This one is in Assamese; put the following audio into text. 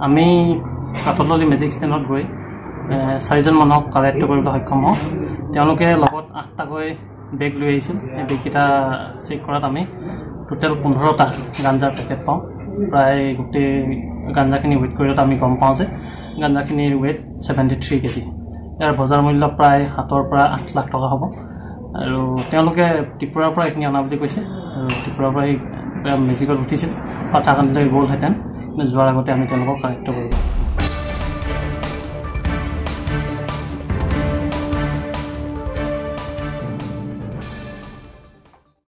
আমি Kathaltalio মেজিক ষ্টেণ্ডত গৈ 4জন মানুহক কালেক্ট কৰিবলৈ সক্ষম হওঁ তেওঁলোকে লগত 8টাকৈ বেগ লৈ আহিছিল এই বেগকেইটা চেক কৰাত আমি টোটেল 15টা গাঞ্জাৰ পেকেট পাওঁ প্ৰায় গোটেই গাঞ্জাখিনি ৱেইট কৰিলত আমি গম পাওঁ যে গাঞ্জাখিনিৰ ৱেইট 73 কেজি ইয়াৰ বজাৰ মূল্য প্ৰায় 7 পৰা 8 লাখ টকা হ'ব আৰু তেওঁলোকে ত্ৰিপুৰাৰ পৰা এইখিনি অনা বুলি কৈছে আৰু ত্ৰিপুৰাৰ পৰা মেজিকত উঠিছিল পাঠাকানলৈ গ'লহেঁতেন যোৱাৰ আগতে আমি তেওঁলোকক কালেক্ট কৰিব